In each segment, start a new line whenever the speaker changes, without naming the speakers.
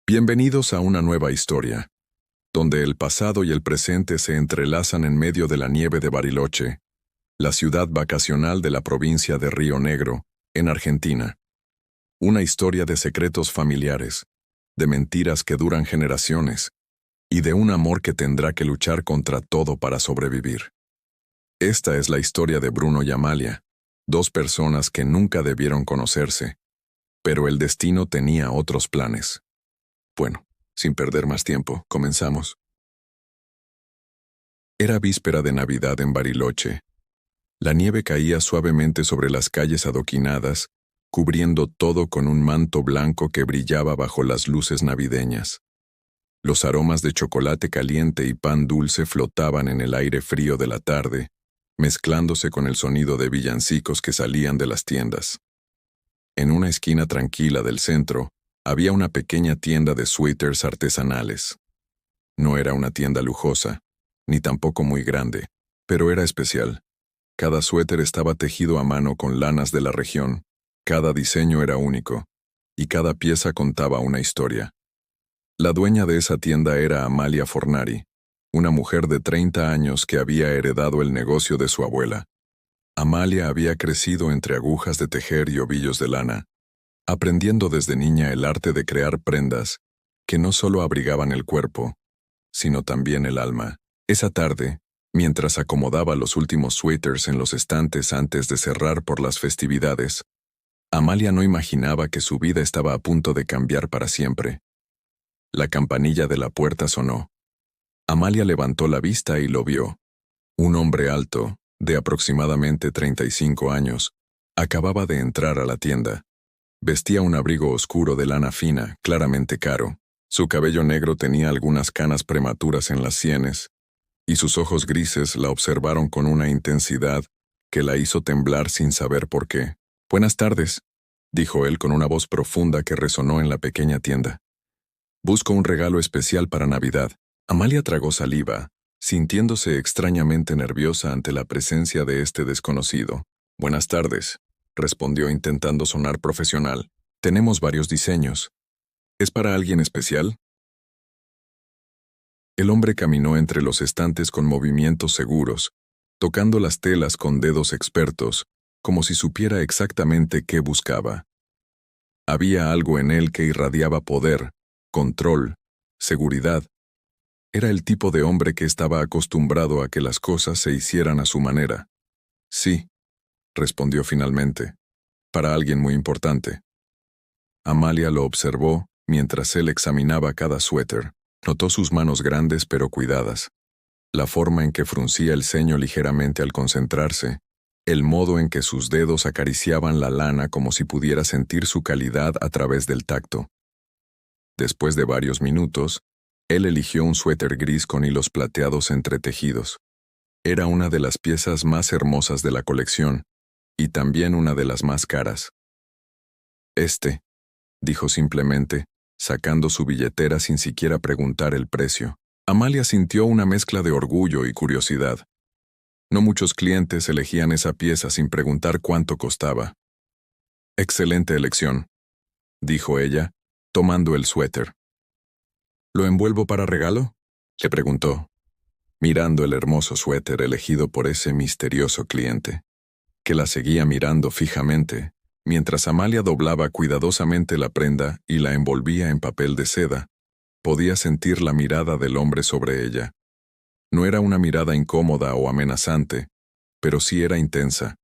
Bienvenidos a una nueva historia, donde el pasado y el presente se entrelazan en medio de la nieve de Bariloche, la ciudad vacacional de la provincia de Río Negro, en Argentina. Una historia de secretos familiares, de mentiras que duran generaciones, y de un amor que tendrá que luchar contra todo para sobrevivir. Esta es la historia de Bruno y Amalia, dos personas que nunca debieron conocerse, pero el destino tenía otros planes. Bueno, sin perder más tiempo, comenzamos. Era víspera de Navidad en Bariloche. La nieve caía suavemente sobre las calles adoquinadas, cubriendo todo con un manto blanco que brillaba bajo las luces navideñas. Los aromas de chocolate caliente y pan dulce flotaban en el aire frío de la tarde, mezclándose con el sonido de villancicos que salían de las tiendas. En una esquina tranquila del centro, había una pequeña tienda de suéteres artesanales. No era una tienda lujosa, ni tampoco muy grande, pero era especial. Cada suéter estaba tejido a mano con lanas de la región, cada diseño era único, y cada pieza contaba una historia. La dueña de esa tienda era Amalia Fornari, una mujer de 30 años que había heredado el negocio de su abuela. Amalia había crecido entre agujas de tejer y ovillos de lana, aprendiendo desde niña el arte de crear prendas que no solo abrigaban el cuerpo, sino también el alma. Esa tarde, mientras acomodaba los últimos suéteres en los estantes antes de cerrar por las festividades, Amalia no imaginaba que su vida estaba a punto de cambiar para siempre. La campanilla de la puerta sonó. Amalia levantó la vista y lo vio. Un hombre alto, de aproximadamente 35 años, acababa de entrar a la tienda. Vestía un abrigo oscuro de lana fina, claramente caro. Su cabello negro tenía algunas canas prematuras en las sienes, y sus ojos grises la observaron con una intensidad que la hizo temblar sin saber por qué. «Buenas tardes», dijo él con una voz profunda que resonó en la pequeña tienda. «Busco un regalo especial para Navidad». Amalia tragó saliva, sintiéndose extrañamente nerviosa ante la presencia de este desconocido. «Buenas tardes», respondió intentando sonar profesional. «Tenemos varios diseños. ¿Es para alguien especial?» El hombre caminó entre los estantes con movimientos seguros, tocando las telas con dedos expertos, como si supiera exactamente qué buscaba. Había algo en él que irradiaba poder, control, seguridad. Era el tipo de hombre que estaba acostumbrado a que las cosas se hicieran a su manera. «Sí», respondió finalmente, «para alguien muy importante». Amalia lo observó mientras él examinaba cada suéter. Notó sus manos grandes pero cuidadas, la forma en que fruncía el ceño ligeramente al concentrarse, el modo en que sus dedos acariciaban la lana como si pudiera sentir su calidad a través del tacto. Después de varios minutos, él eligió un suéter gris con hilos plateados entretejidos. Era una de las piezas más hermosas de la colección, y también una de las más caras. «Este», dijo simplemente, sacando su billetera sin siquiera preguntar el precio. Amalia sintió una mezcla de orgullo y curiosidad. No muchos clientes elegían esa pieza sin preguntar cuánto costaba. «Excelente elección», dijo ella, tomando el suéter. «¿Lo envuelvo para regalo?», le preguntó, mirando el hermoso suéter elegido por ese misterioso cliente, que la seguía mirando fijamente, mientras Amalia doblaba cuidadosamente la prenda y la envolvía en papel de seda. Podía sentir la mirada del hombre sobre ella. No era una mirada incómoda o amenazante, pero sí era intensa,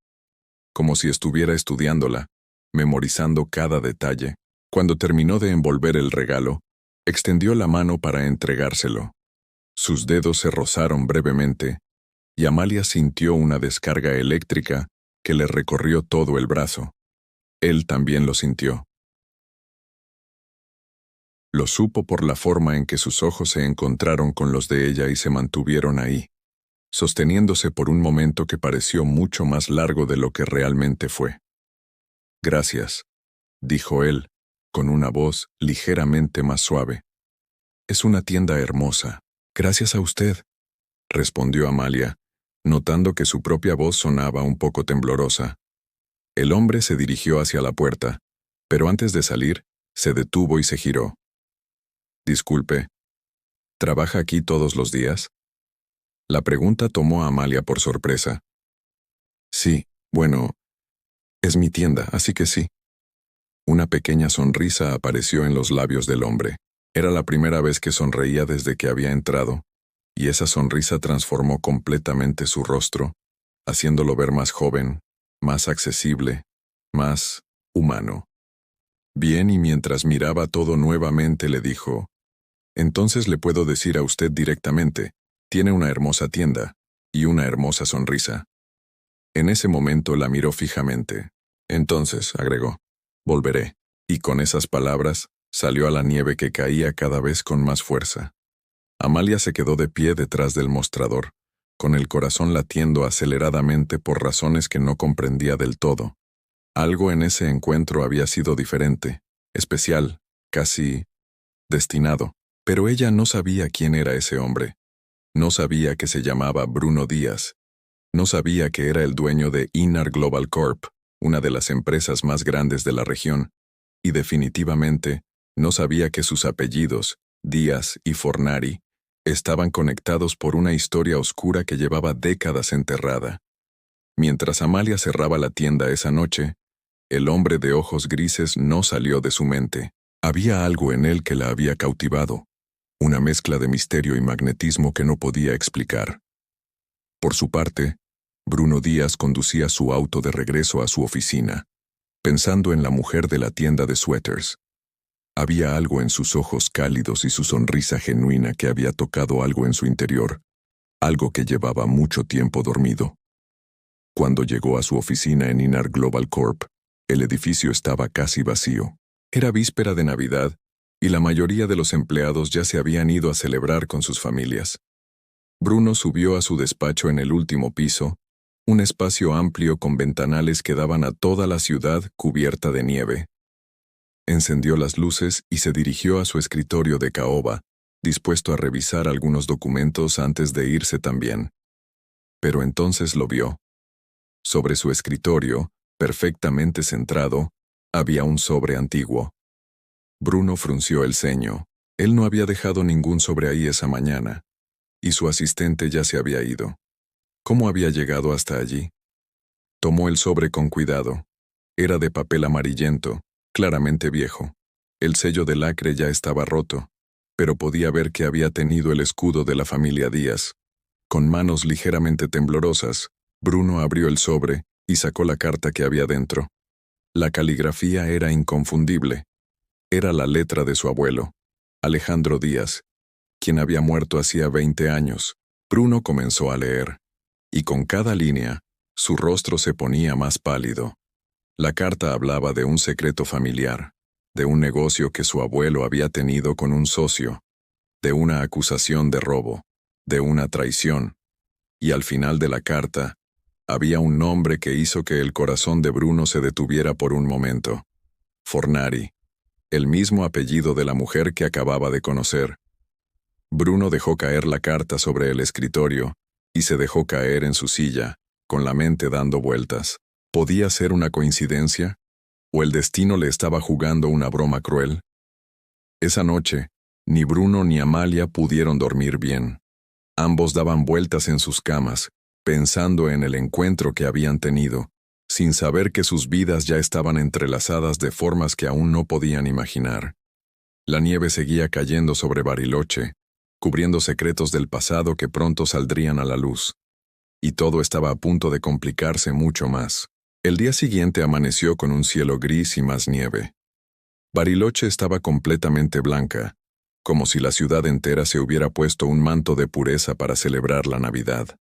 como si estuviera estudiándola, memorizando cada detalle. Cuando terminó de envolver el regalo, extendió la mano para entregárselo. Sus dedos se rozaron brevemente, y Amalia sintió una descarga eléctrica que le recorrió todo el brazo. Él también lo sintió. Lo supo por la forma en que sus ojos se encontraron con los de ella y se mantuvieron ahí, sosteniéndose por un momento que pareció mucho más largo de lo que realmente fue. «Gracias», dijo él, con una voz ligeramente más suave. «Es una tienda hermosa». «Gracias a usted», respondió Amalia, notando que su propia voz sonaba un poco temblorosa. El hombre se dirigió hacia la puerta, pero antes de salir, se detuvo y se giró. Disculpe, ¿trabaja aquí todos los días? La pregunta tomó a Amalia por sorpresa. Sí, bueno, es mi tienda, así que sí. Una pequeña sonrisa apareció en los labios del hombre. Era la primera vez que sonreía desde que había entrado, y esa sonrisa transformó completamente su rostro, haciéndolo ver más joven, más accesible, más humano. Bien, y mientras miraba todo nuevamente le dijo, entonces le puedo decir a usted directamente, tiene una hermosa tienda y una hermosa sonrisa. En ese momento la miró fijamente. Entonces, agregó, volveré. Y con esas palabras, salió a la nieve que caía cada vez con más fuerza. Amalia se quedó de pie detrás del mostrador, con el corazón latiendo aceleradamente por razones que no comprendía del todo. Algo en ese encuentro había sido diferente, especial, casi destinado, pero ella no sabía quién era ese hombre. No sabía que se llamaba Bruno Díaz. No sabía que era el dueño de Inar Global Corp, una de las empresas más grandes de la región, y definitivamente no sabía que sus apellidos, Díaz y Fornari, estaban conectados por una historia oscura que llevaba décadas enterrada. Mientras Amalia cerraba la tienda esa noche, el hombre de ojos grises no salió de su mente. Había algo en él que la había cautivado, una mezcla de misterio y magnetismo que no podía explicar. Por su parte, Bruno Díaz conducía su auto de regreso a su oficina, pensando en la mujer de la tienda de suéteres. Había algo en sus ojos cálidos y su sonrisa genuina que había tocado algo en su interior, algo que llevaba mucho tiempo dormido. Cuando llegó a su oficina en Inar Global Corp, el edificio estaba casi vacío. Era víspera de Navidad, y la mayoría de los empleados ya se habían ido a celebrar con sus familias. Bruno subió a su despacho en el último piso, un espacio amplio con ventanales que daban a toda la ciudad cubierta de nieve. Encendió las luces y se dirigió a su escritorio de caoba, dispuesto a revisar algunos documentos antes de irse también. Pero entonces lo vio. Sobre su escritorio, perfectamente centrado, había un sobre antiguo. Bruno frunció el ceño. Él no había dejado ningún sobre ahí esa mañana, y su asistente ya se había ido. ¿Cómo había llegado hasta allí? Tomó el sobre con cuidado. Era de papel amarillento, claramente viejo. El sello de lacre ya estaba roto, pero podía ver que había tenido el escudo de la familia Díaz. Con manos ligeramente temblorosas, Bruno abrió el sobre y sacó la carta que había dentro. La caligrafía era inconfundible. Era la letra de su abuelo, Alejandro Díaz, quien había muerto hacía 20 años. Bruno comenzó a leer, y con cada línea, su rostro se ponía más pálido. La carta hablaba de un secreto familiar, de un negocio que su abuelo había tenido con un socio, de una acusación de robo, de una traición, y al final de la carta, había un nombre que hizo que el corazón de Bruno se detuviera por un momento. Fornari, el mismo apellido de la mujer que acababa de conocer. Bruno dejó caer la carta sobre el escritorio y se dejó caer en su silla, con la mente dando vueltas. ¿Podía ser una coincidencia? ¿O el destino le estaba jugando una broma cruel? Esa noche, ni Bruno ni Amalia pudieron dormir bien. Ambos daban vueltas en sus camas, pensando en el encuentro que habían tenido, sin saber que sus vidas ya estaban entrelazadas de formas que aún no podían imaginar. La nieve seguía cayendo sobre Bariloche, cubriendo secretos del pasado que pronto saldrían a la luz. Y todo estaba a punto de complicarse mucho más. El día siguiente amaneció con un cielo gris y más nieve. Bariloche estaba completamente blanca, como si la ciudad entera se hubiera puesto un manto de pureza para celebrar la Navidad.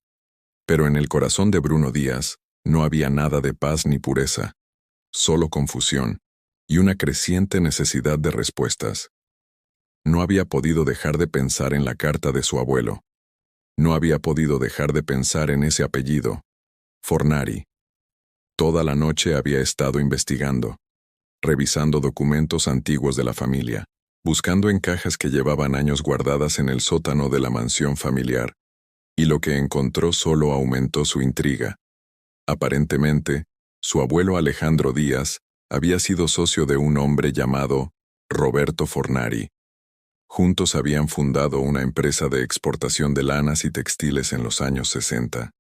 Pero en el corazón de Bruno Díaz no había nada de paz ni pureza, solo confusión y una creciente necesidad de respuestas. No había podido dejar de pensar en la carta de su abuelo. No había podido dejar de pensar en ese apellido, Fornari. Toda la noche había estado investigando, revisando documentos antiguos de la familia, buscando en cajas que llevaban años guardadas en el sótano de la mansión familiar, y lo que encontró solo aumentó su intriga. Aparentemente, su abuelo Alejandro Díaz había sido socio de un hombre llamado Roberto Fornari. Juntos habían fundado una empresa de exportación de lanas y textiles en los años 60.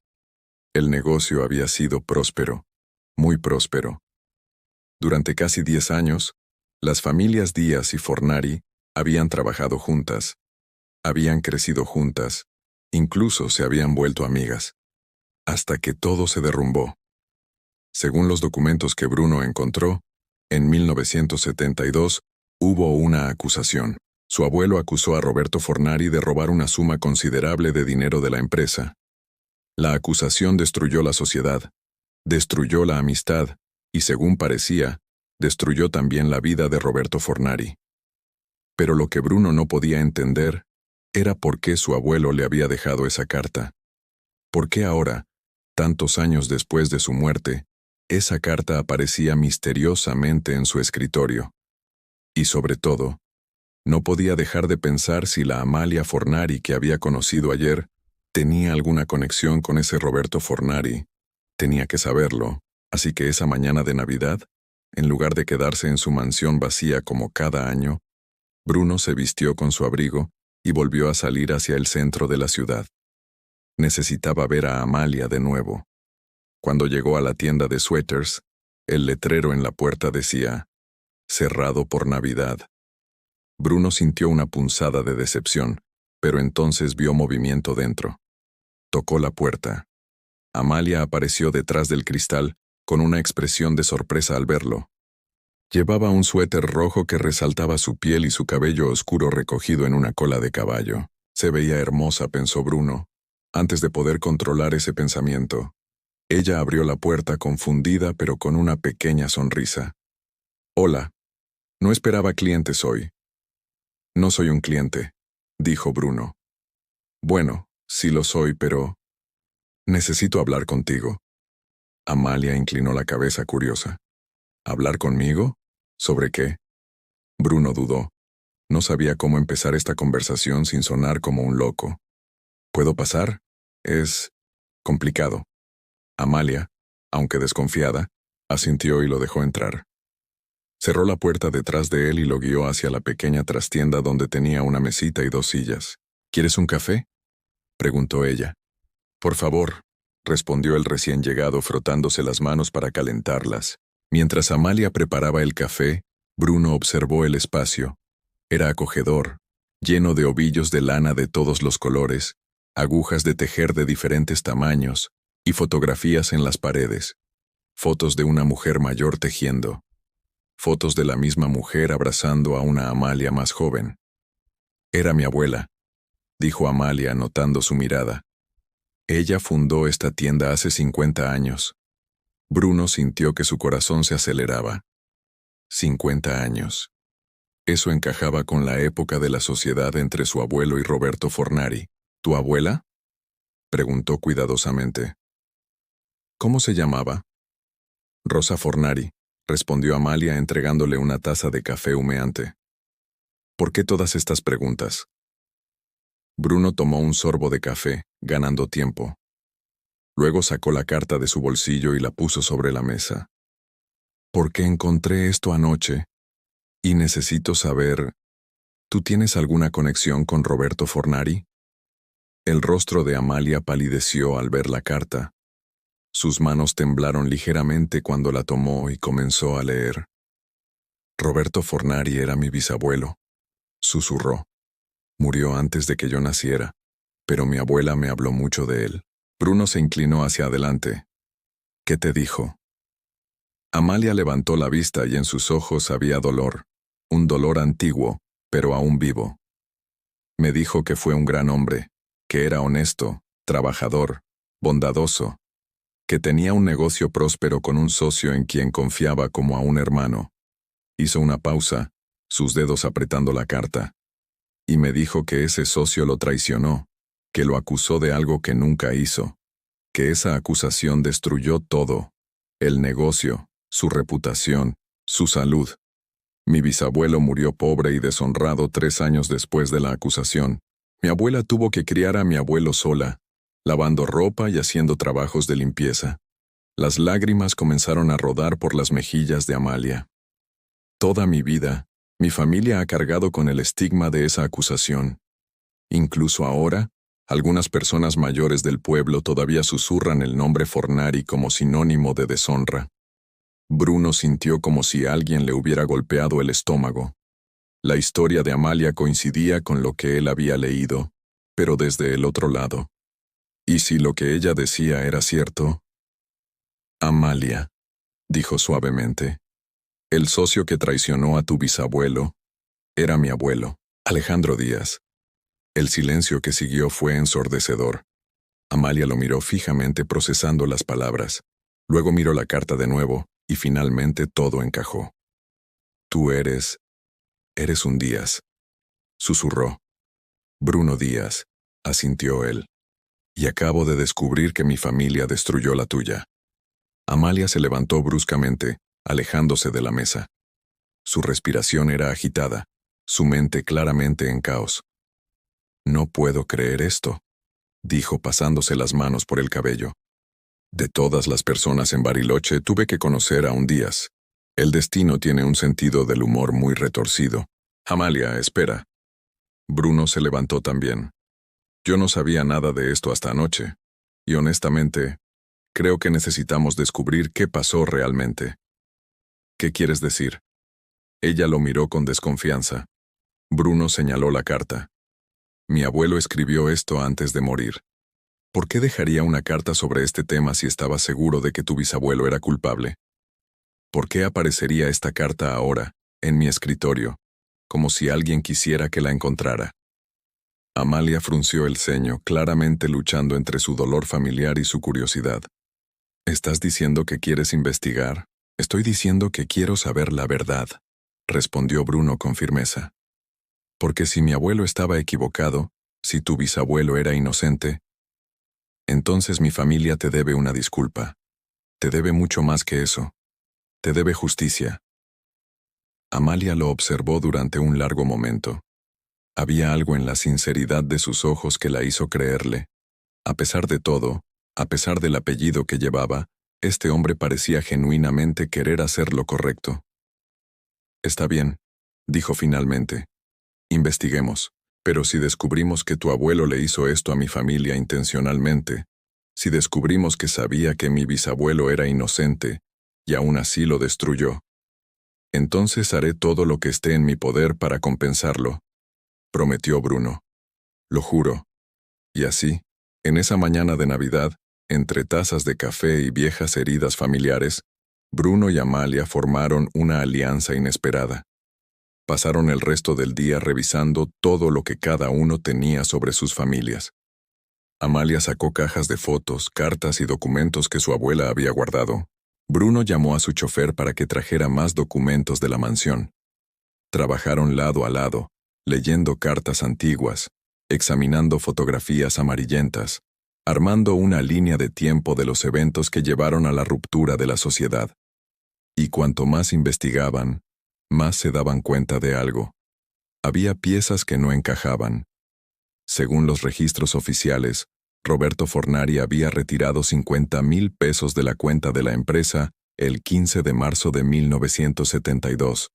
El negocio había sido próspero, muy próspero. Durante casi 10 años, las familias Díaz y Fornari habían trabajado juntas, habían crecido juntas, incluso se habían vuelto amigas, hasta que todo se derrumbó. Según los documentos que Bruno encontró, en 1972 hubo una acusación. Su abuelo acusó a Roberto Fornari de robar una suma considerable de dinero de la empresa. La acusación destruyó la sociedad, destruyó la amistad y, según parecía, destruyó también la vida de Roberto Fornari. Pero lo que Bruno no podía entender era por qué su abuelo le había dejado esa carta. ¿Por qué ahora, tantos años después de su muerte, esa carta aparecía misteriosamente en su escritorio? Y sobre todo, no podía dejar de pensar si la Amalia Fornari que había conocido ayer tenía alguna conexión con ese Roberto Fornari. Tenía que saberlo, así que esa mañana de Navidad, en lugar de quedarse en su mansión vacía como cada año, Bruno se vistió con su abrigo y volvió a salir hacia el centro de la ciudad. Necesitaba ver a Amalia de nuevo. Cuando llegó a la tienda de suéteres, el letrero en la puerta decía, «Cerrado por Navidad». Bruno sintió una punzada de decepción, pero entonces vio movimiento dentro. Tocó la puerta. Amalia apareció detrás del cristal, con una expresión de sorpresa al verlo. Llevaba un suéter rojo que resaltaba su piel y su cabello oscuro recogido en una cola de caballo. Se veía hermosa, pensó Bruno, antes de poder controlar ese pensamiento. Ella abrió la puerta confundida pero con una pequeña sonrisa. «Hola. No esperaba clientes hoy». «No soy un cliente», dijo Bruno. «Bueno, sí lo soy, pero necesito hablar contigo». Amalia inclinó la cabeza curiosa. «¿Hablar conmigo? ¿Sobre qué?» Bruno dudó. No sabía cómo empezar esta conversación sin sonar como un loco. «¿Puedo pasar? Es complicado». Amalia, aunque desconfiada, asintió y lo dejó entrar. Cerró la puerta detrás de él y lo guió hacia la pequeña trastienda donde tenía una mesita y 2 sillas. «¿Quieres un café?», preguntó ella. «Por favor», respondió el recién llegado frotándose las manos para calentarlas. Mientras Amalia preparaba el café, Bruno observó el espacio. Era acogedor, lleno de ovillos de lana de todos los colores, agujas de tejer de diferentes tamaños y fotografías en las paredes. Fotos de una mujer mayor tejiendo. Fotos de la misma mujer abrazando a una Amalia más joven. «Era mi abuela», dijo Amalia notando su mirada. «Ella fundó esta tienda hace 50 años». Bruno sintió que su corazón se aceleraba. 50 años. Eso encajaba con la época de la sociedad entre su abuelo y Roberto Fornari. «¿Tu abuela?», preguntó cuidadosamente. «¿Cómo se llamaba?» «Rosa Fornari», respondió Amalia entregándole una taza de café humeante. «¿Por qué todas estas preguntas?». Bruno tomó un sorbo de café, ganando tiempo. Luego sacó la carta de su bolsillo y la puso sobre la mesa. «Porque encontré esto anoche, y necesito saber, ¿tú tienes alguna conexión con Roberto Fornari?». El rostro de Amalia palideció al ver la carta. Sus manos temblaron ligeramente cuando la tomó y comenzó a leer. «Roberto Fornari era mi bisabuelo», susurró. «Murió antes de que yo naciera, pero mi abuela me habló mucho de él». Bruno se inclinó hacia adelante. «¿Qué te dijo?». Amalia levantó la vista y en sus ojos había dolor, un dolor antiguo, pero aún vivo. «Me dijo que fue un gran hombre, que era honesto, trabajador, bondadoso, que tenía un negocio próspero con un socio en quien confiaba como a un hermano». Hizo una pausa, sus dedos apretando la carta. «Y me dijo que ese socio lo traicionó, que lo acusó de algo que nunca hizo, que esa acusación destruyó todo, el negocio, su reputación, su salud. Mi bisabuelo murió pobre y deshonrado 3 años después de la acusación. Mi abuela tuvo que criar a mi abuelo sola, lavando ropa y haciendo trabajos de limpieza». Las lágrimas comenzaron a rodar por las mejillas de Amalia. «Toda mi vida, Mi familia ha cargado con el estigma de esa acusación. Incluso ahora, algunas personas mayores del pueblo todavía susurran el nombre Fornari como sinónimo de deshonra. Bruno sintió como si alguien le hubiera golpeado el estómago. La historia de Amalia coincidía con lo que él había leído, pero desde el otro lado. ¿Y si lo que ella decía era cierto? Amalia, dijo suavemente, el socio que traicionó a tu bisabuelo era mi abuelo, Alejandro Díaz. El silencio que siguió fue ensordecedor. Amalia lo miró fijamente procesando las palabras. Luego miró la carta de nuevo y finalmente todo encajó. Tú eres un Díaz, susurró. Bruno Díaz, asintió él. Y acabo de descubrir que mi familia destruyó la tuya. Amalia se levantó bruscamente, alejándose de la mesa. Su respiración era agitada, su mente claramente en caos. No puedo creer esto, dijo pasándose las manos por el cabello. De todas las personas en Bariloche tuve que conocer a un Díaz. El destino tiene un sentido del humor muy retorcido. Amalia, espera. Bruno se levantó también. Yo no sabía nada de esto hasta anoche, y honestamente, creo que necesitamos descubrir qué pasó realmente. ¿Qué quieres decir? Ella lo miró con desconfianza. Bruno señaló la carta. Mi abuelo escribió esto antes de morir. ¿Por qué dejaría una carta sobre este tema si estaba seguro de que tu bisabuelo era culpable? ¿Por qué aparecería esta carta ahora, en mi escritorio, como si alguien quisiera que la encontrara? Amalia frunció el ceño, claramente luchando entre su dolor familiar y su curiosidad. ¿Estás diciendo que quieres investigar? Estoy diciendo que quiero saber la verdad, respondió Bruno con firmeza. Porque si mi abuelo estaba equivocado, si tu bisabuelo era inocente, entonces mi familia te debe una disculpa. Te debe mucho más que eso. Te debe justicia. Amalia lo observó durante un largo momento. Había algo en la sinceridad de sus ojos que la hizo creerle. A pesar de todo, a pesar del apellido que llevaba, este hombre parecía genuinamente querer hacer lo correcto. Está bien, dijo finalmente. Investiguemos, pero si descubrimos que tu abuelo le hizo esto a mi familia intencionalmente, si descubrimos que sabía que mi bisabuelo era inocente y aún así lo destruyó, entonces haré todo lo que esté en mi poder para compensarlo, prometió Bruno. Lo juro. Y así, en esa mañana de Navidad, entre tazas de café y viejas heridas familiares, Bruno y Amalia formaron una alianza inesperada. Pasaron el resto del día revisando todo lo que cada uno tenía sobre sus familias. Amalia sacó cajas de fotos, cartas y documentos que su abuela había guardado. Bruno llamó a su chofer para que trajera más documentos de la mansión. Trabajaron lado a lado, leyendo cartas antiguas, examinando fotografías amarillentas, armando una línea de tiempo de los eventos que llevaron a la ruptura de la sociedad. Y cuanto más investigaban, más se daban cuenta de algo. Había piezas que no encajaban. Según los registros oficiales, Roberto Fornari había retirado 50,000 pesos de la cuenta de la empresa el 15 de marzo de 1972.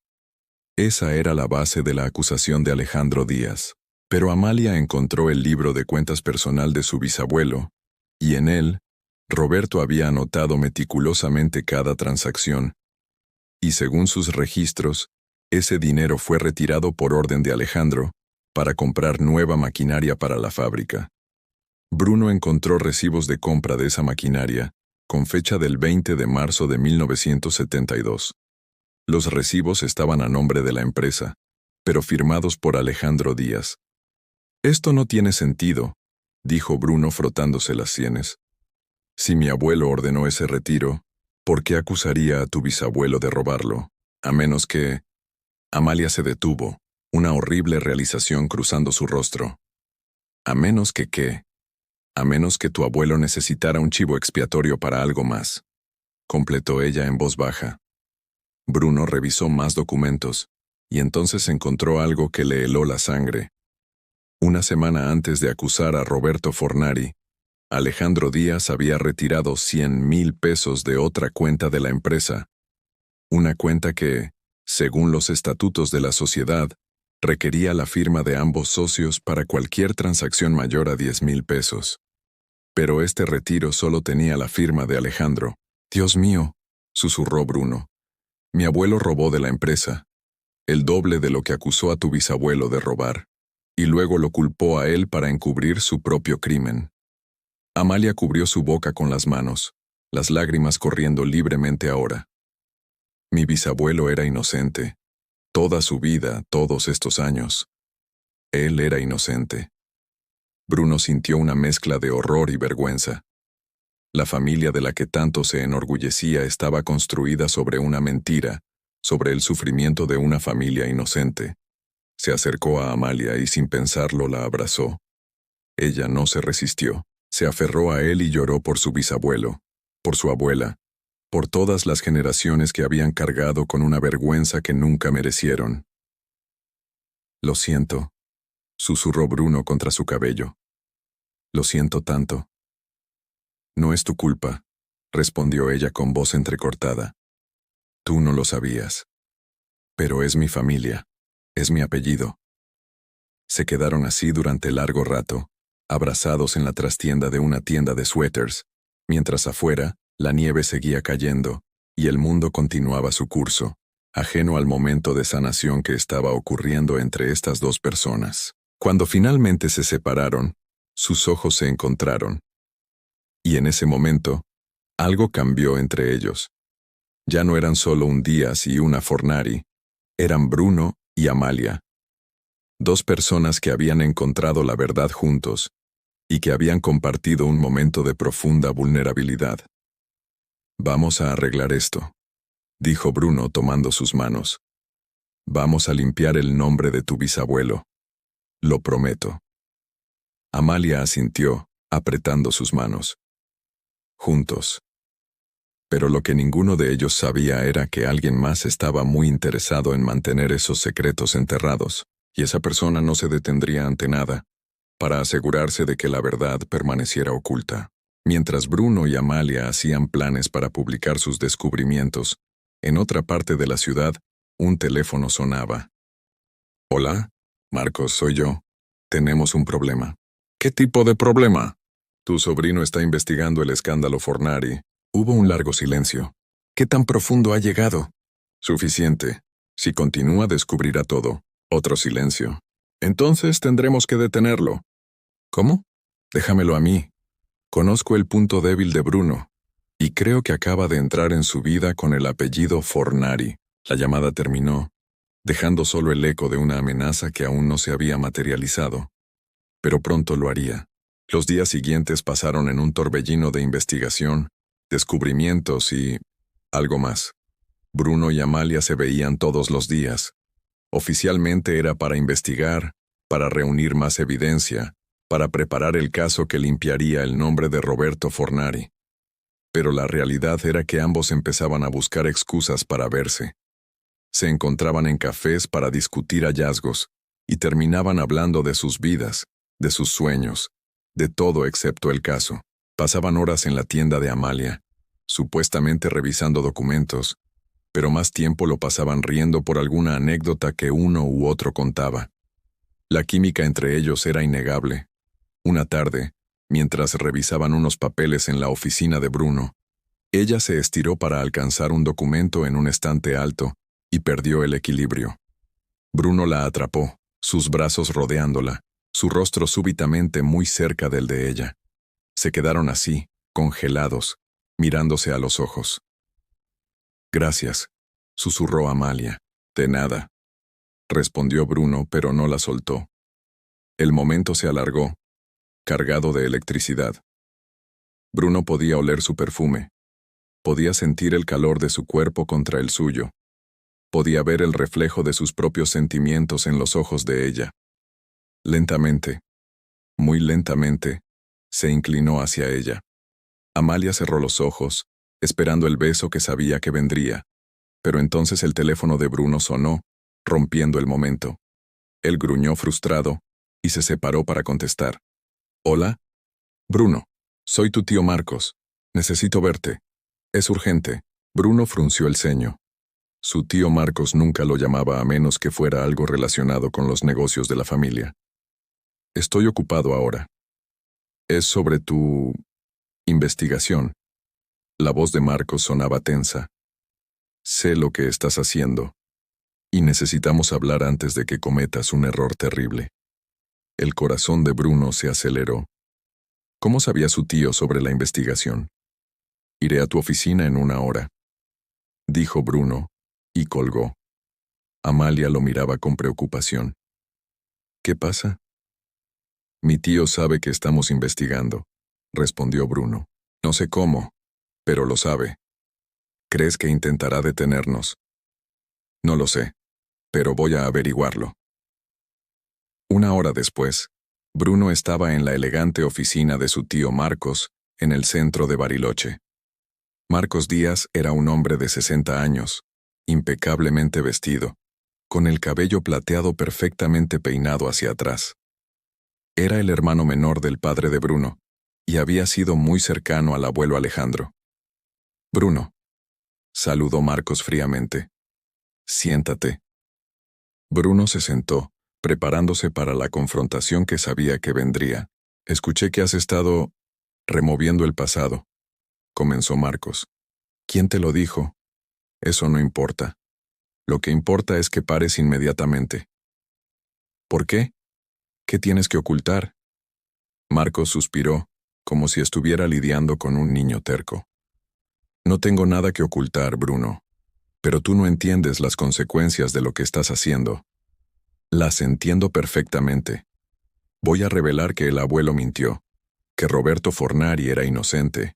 Esa era la base de la acusación de Alejandro Díaz. Pero Amalia encontró el libro de cuentas personal de su bisabuelo, y en él, Roberto había anotado meticulosamente cada transacción. Y según sus registros, ese dinero fue retirado por orden de Alejandro para comprar nueva maquinaria para la fábrica. Bruno encontró recibos de compra de esa maquinaria con fecha del 20 de marzo de 1972. Los recibos estaban a nombre de la empresa, pero firmados por Alejandro Díaz. Esto no tiene sentido, dijo Bruno frotándose las sienes. Si mi abuelo ordenó ese retiro, ¿por qué acusaría a tu bisabuelo de robarlo? A menos que... Amalia se detuvo, una horrible realización cruzando su rostro. ¿A menos que qué? A menos que tu abuelo necesitara un chivo expiatorio para algo más, completó ella en voz baja. Bruno revisó más documentos, y entonces encontró algo que le heló la sangre. Una semana antes de acusar a Roberto Fornari, Alejandro Díaz había retirado 100,000 pesos de otra cuenta de la empresa, una cuenta que, Según los estatutos de la sociedad, requería la firma de ambos socios para cualquier transacción mayor a 10,000 pesos. Pero este retiro solo tenía la firma de Alejandro. «Dios mío», susurró Bruno. «Mi abuelo robó de la empresa, el doble de lo que acusó a tu bisabuelo de robar, y luego lo culpó a él para encubrir su propio crimen». Amalia cubrió su boca con las manos, las lágrimas corriendo libremente ahora. «Mi bisabuelo era inocente. Toda su vida, todos estos años. Él era inocente». Bruno sintió una mezcla de horror y vergüenza. La familia de la que tanto se enorgullecía estaba construida sobre una mentira, sobre el sufrimiento de una familia inocente. Se acercó a Amalia y sin pensarlo la abrazó. Ella no se resistió. Se aferró a él y lloró por su bisabuelo, por su abuela, por todas las generaciones que habían cargado con una vergüenza que nunca merecieron. «Lo siento», susurró Bruno contra su cabello. «Lo siento tanto». «No es tu culpa», respondió ella con voz entrecortada. «Tú no lo sabías. Pero es mi familia, es mi apellido». Se quedaron así durante largo rato, abrazados en la trastienda de una tienda de suéteres, mientras afuera, la nieve seguía cayendo, y el mundo continuaba su curso, ajeno al momento de sanación que estaba ocurriendo entre estas dos personas. Cuando finalmente se separaron, sus ojos se encontraron. Y en ese momento, algo cambió entre ellos. Ya no eran solo un Díaz y una Fornari, eran Bruno y Amalia. Dos personas que habían encontrado la verdad juntos y que habían compartido un momento de profunda vulnerabilidad. «Vamos a arreglar esto», dijo Bruno tomando sus manos. «Vamos a limpiar el nombre de tu bisabuelo. Lo prometo». Amalia asintió, apretando sus manos. Juntos. Pero lo que ninguno de ellos sabía era que alguien más estaba muy interesado en mantener esos secretos enterrados, y esa persona no se detendría ante nada, para asegurarse de que la verdad permaneciera oculta. Mientras Bruno y Amalia hacían planes para publicar sus descubrimientos, en otra parte de la ciudad, un teléfono sonaba. «Hola, Marcos, soy yo. Tenemos un problema». «¿Qué tipo de problema?» «Tu sobrino está investigando el escándalo Fornari». Hubo un largo silencio. «¿Qué tan profundo ha llegado?» «Suficiente. Si continúa, descubrirá todo». Otro silencio. «Entonces tendremos que detenerlo». «¿Cómo?» «Déjamelo a mí. Conozco el punto débil de Bruno, y creo que acaba de entrar en su vida con el apellido Fornari». La llamada terminó, dejando solo el eco de una amenaza que aún no se había materializado. Pero pronto lo haría. Los días siguientes pasaron en un torbellino de investigación, descubrimientos y algo más. Bruno y Amalia se veían todos los días. Oficialmente era para investigar, para reunir más evidencia, para preparar el caso que limpiaría el nombre de Roberto Fornari. Pero la realidad era que ambos empezaban a buscar excusas para verse. Se encontraban en cafés para discutir hallazgos y terminaban hablando de sus vidas, de sus sueños, de todo excepto el caso. Pasaban horas en la tienda de Amalia, supuestamente revisando documentos, pero más tiempo lo pasaban riendo por alguna anécdota que uno u otro contaba. La química entre ellos era innegable. Una tarde, mientras revisaban unos papeles en la oficina de Bruno, ella se estiró para alcanzar un documento en un estante alto y perdió el equilibrio. Bruno la atrapó, sus brazos rodeándola, su rostro súbitamente muy cerca del de ella. Se quedaron así, congelados, mirándose a los ojos. «Gracias», susurró Amalia. «De nada», respondió Bruno, pero no la soltó. El momento se alargó, cargado de electricidad. Bruno podía oler su perfume. Podía sentir el calor de su cuerpo contra el suyo. Podía ver el reflejo de sus propios sentimientos en los ojos de ella. Lentamente, muy lentamente, se inclinó hacia ella. Amalia cerró los ojos, esperando el beso que sabía que vendría, pero entonces el teléfono de Bruno sonó, rompiendo el momento. Él gruñó frustrado y se separó para contestar. «¿Hola?» «Bruno, soy tu tío Marcos. Necesito verte. Es urgente». Bruno frunció el ceño. Su tío Marcos nunca lo llamaba a menos que fuera algo relacionado con los negocios de la familia. Estoy ocupado ahora. Es sobre tu investigación. La voz de Marcos sonaba tensa. Sé lo que estás haciendo, y necesitamos hablar antes de que cometas un error terrible. El corazón de Bruno se aceleró. ¿Cómo sabía su tío sobre la investigación? Iré a tu oficina en 1 hora, dijo Bruno, y colgó. Amalia lo miraba con preocupación. ¿Qué pasa? Mi tío sabe que estamos investigando, respondió Bruno. No sé cómo, pero lo sabe. ¿Crees que intentará detenernos? No lo sé, pero voy a averiguarlo. 1 hora después, Bruno estaba en la elegante oficina de su tío Marcos, en el centro de Bariloche. Marcos Díaz era un hombre de 60 años, impecablemente vestido, con el cabello plateado perfectamente peinado hacia atrás. Era el hermano menor del padre de Bruno, y había sido muy cercano al abuelo Alejandro. Bruno, saludó Marcos fríamente. Siéntate. Bruno se sentó, preparándose para la confrontación que sabía que vendría. Escuché que has estado removiendo el pasado, comenzó Marcos. ¿Quién te lo dijo? Eso no importa. Lo que importa es que pares inmediatamente. ¿Por qué? ¿Qué tienes que ocultar? Marcos suspiró, como si estuviera lidiando con un niño terco. No tengo nada que ocultar, Bruno, pero tú no entiendes las consecuencias de lo que estás haciendo. Las entiendo perfectamente. Voy a revelar que el abuelo mintió, que Roberto Fornari era inocente,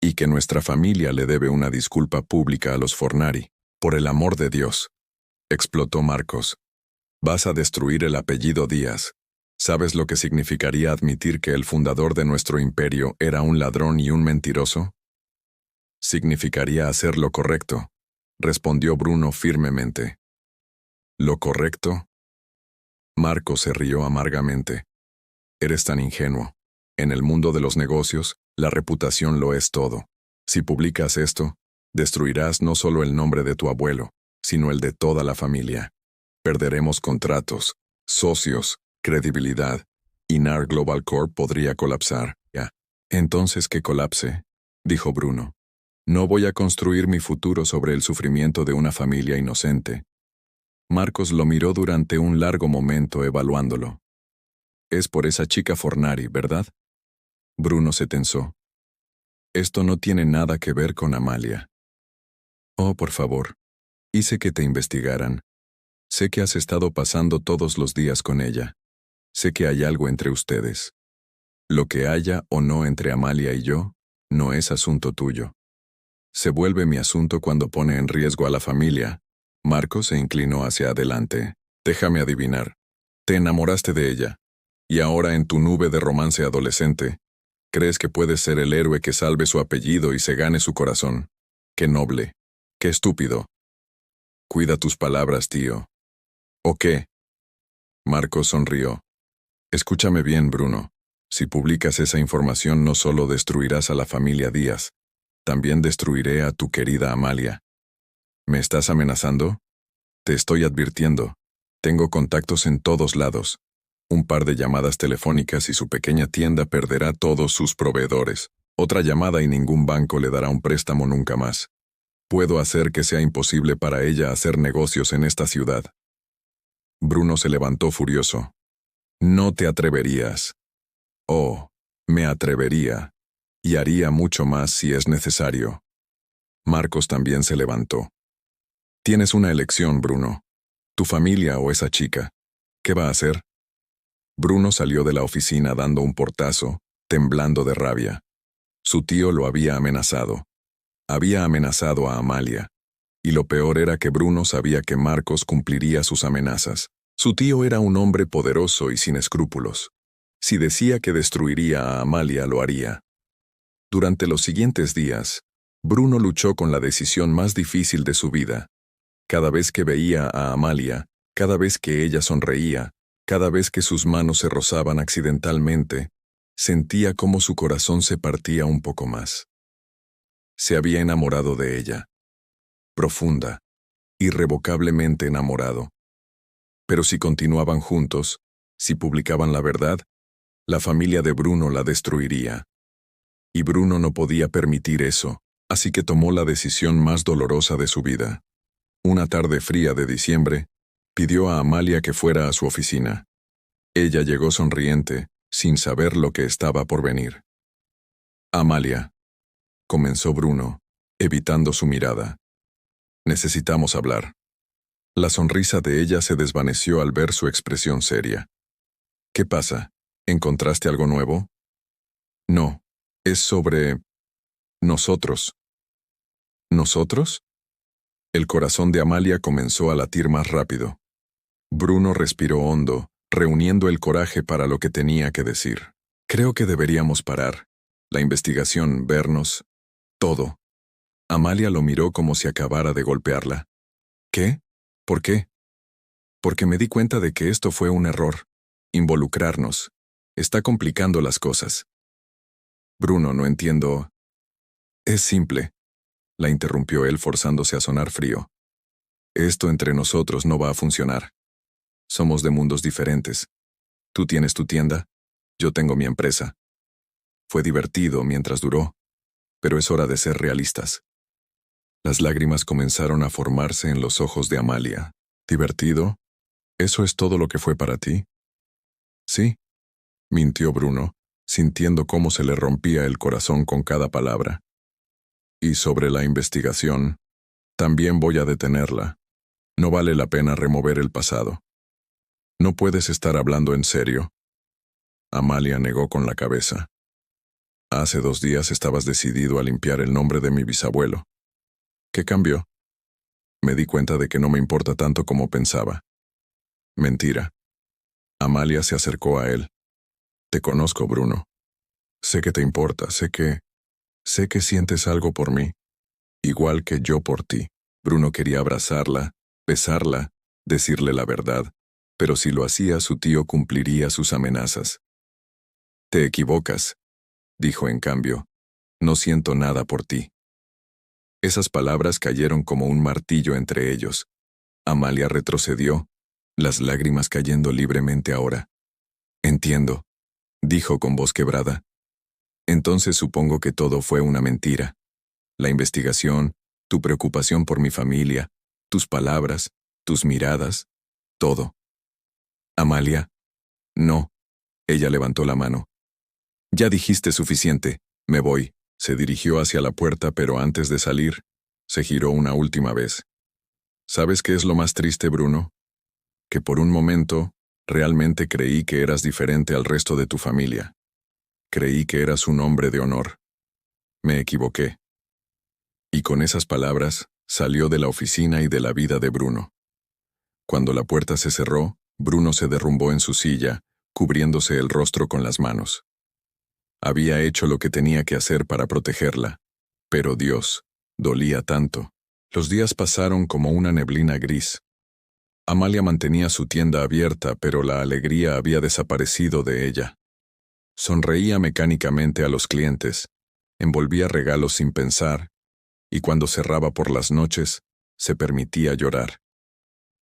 y que nuestra familia le debe una disculpa pública a los Fornari. Por el amor de Dios, explotó Marcos. Vas a destruir el apellido Díaz. ¿Sabes lo que significaría admitir que el fundador de nuestro imperio era un ladrón y un mentiroso? Significaría hacer lo correcto, respondió Bruno firmemente. ¿Lo correcto? Marcos se rió amargamente. Eres tan ingenuo. En el mundo de los negocios, la reputación lo es todo. Si publicas esto, destruirás no solo el nombre de tu abuelo, sino el de toda la familia. Perderemos contratos, socios, credibilidad, y NAR Global Corp podría colapsar. Ya. Entonces que colapse, dijo Bruno. No voy a construir mi futuro sobre el sufrimiento de una familia inocente. Marcos lo miró durante un largo momento evaluándolo. Es por esa chica Fornari, ¿verdad? Bruno se tensó. Esto no tiene nada que ver con Amalia. Oh, por favor. Hice que te investigaran. Sé que has estado pasando todos los días con ella. Sé que hay algo entre ustedes. Lo que haya o no entre Amalia y yo, no es asunto tuyo. Se vuelve mi asunto cuando pone en riesgo a la familia. Marcos se inclinó hacia adelante. Déjame adivinar. Te enamoraste de ella. Y ahora en tu nube de romance adolescente, crees que puedes ser el héroe que salve su apellido y se gane su corazón. Qué noble. Qué estúpido. Cuida tus palabras, tío. ¿O qué? Marcos sonrió. Escúchame bien, Bruno. Si publicas esa información no solo destruirás a la familia Díaz, también destruiré a tu querida Amalia. ¿Me estás amenazando? Te estoy advirtiendo. Tengo contactos en todos lados. Un par de llamadas telefónicas y su pequeña tienda perderá todos sus proveedores. Otra llamada y ningún banco le dará un préstamo nunca más. Puedo hacer que sea imposible para ella hacer negocios en esta ciudad. Bruno se levantó furioso. No te atreverías. Oh, me atrevería. Y haría mucho más si es necesario. Marcos también se levantó. Tienes una elección, Bruno. Tu familia o esa chica. ¿Qué va a hacer? Bruno salió de la oficina dando un portazo, temblando de rabia. Su tío lo había amenazado. Había amenazado a Amalia. Y lo peor era que Bruno sabía que Marcos cumpliría sus amenazas. Su tío era un hombre poderoso y sin escrúpulos. Si decía que destruiría a Amalia, lo haría. Durante los siguientes días, Bruno luchó con la decisión más difícil de su vida. Cada vez que veía a Amalia, cada vez que ella sonreía, cada vez que sus manos se rozaban accidentalmente, sentía cómo su corazón se partía un poco más. Se había enamorado de ella. Profunda, irrevocablemente enamorado. Pero si continuaban juntos, si publicaban la verdad, la familia de Bruno la destruiría. Y Bruno no podía permitir eso, así que tomó la decisión más dolorosa de su vida. Una tarde fría de diciembre, pidió a Amalia que fuera a su oficina. Ella llegó sonriente, sin saber lo que estaba por venir. Amalia, comenzó Bruno, evitando su mirada. Necesitamos hablar. La sonrisa de ella se desvaneció al ver su expresión seria. ¿Qué pasa? ¿Encontraste algo nuevo? No, es sobre nosotros. ¿Nosotros? El corazón de Amalia comenzó a latir más rápido. Bruno respiró hondo, reuniendo el coraje para lo que tenía que decir. Creo que deberíamos parar. La investigación, vernos, todo. Amalia lo miró como si acabara de golpearla. ¿Qué? ¿Por qué? Porque me di cuenta de que esto fue un error. Involucrarnos. Está complicando las cosas. Bruno, no entiendo. Es simple. La interrumpió él forzándose a sonar frío. Esto entre nosotros no va a funcionar. Somos de mundos diferentes. Tú tienes tu tienda, yo tengo mi empresa. Fue divertido mientras duró, pero es hora de ser realistas. Las lágrimas comenzaron a formarse en los ojos de Amalia. ¿Divertido? ¿Eso es todo lo que fue para ti? Sí, mintió Bruno, sintiendo cómo se le rompía el corazón con cada palabra. Y sobre la investigación, también voy a detenerla. No vale la pena remover el pasado. ¿No puedes estar hablando en serio? Amalia negó con la cabeza. Hace 2 días estabas decidido a limpiar el nombre de mi bisabuelo. ¿Qué cambió? Me di cuenta de que no me importa tanto como pensaba. Mentira. Amalia se acercó a él. Te conozco, Bruno. Sé que te importa, sé que sientes algo por mí, igual que yo por ti. Bruno quería abrazarla, besarla, decirle la verdad, pero si lo hacía su tío cumpliría sus amenazas. Te equivocas, dijo en cambio. No siento nada por ti. Esas palabras cayeron como un martillo entre ellos. Amalia retrocedió, las lágrimas cayendo libremente ahora. Entiendo, dijo con voz quebrada. Entonces supongo que todo fue una mentira. La investigación, tu preocupación por mi familia, tus palabras, tus miradas, todo. Amalia. No. Ella levantó la mano. Ya dijiste suficiente. Me voy. Se dirigió hacia la puerta, pero antes de salir, se giró una última vez. ¿Sabes qué es lo más triste, Bruno? Que por un momento, realmente creí que eras diferente al resto de tu familia. Creí que eras un hombre de honor. Me equivoqué. Y con esas palabras, salió de la oficina y de la vida de Bruno. Cuando la puerta se cerró, Bruno se derrumbó en su silla, cubriéndose el rostro con las manos. Había hecho lo que tenía que hacer para protegerla, pero Dios, dolía tanto. Los días pasaron como una neblina gris. Amalia mantenía su tienda abierta, pero la alegría había desaparecido de ella. Sonreía mecánicamente a los clientes, envolvía regalos sin pensar, y cuando cerraba por las noches, se permitía llorar.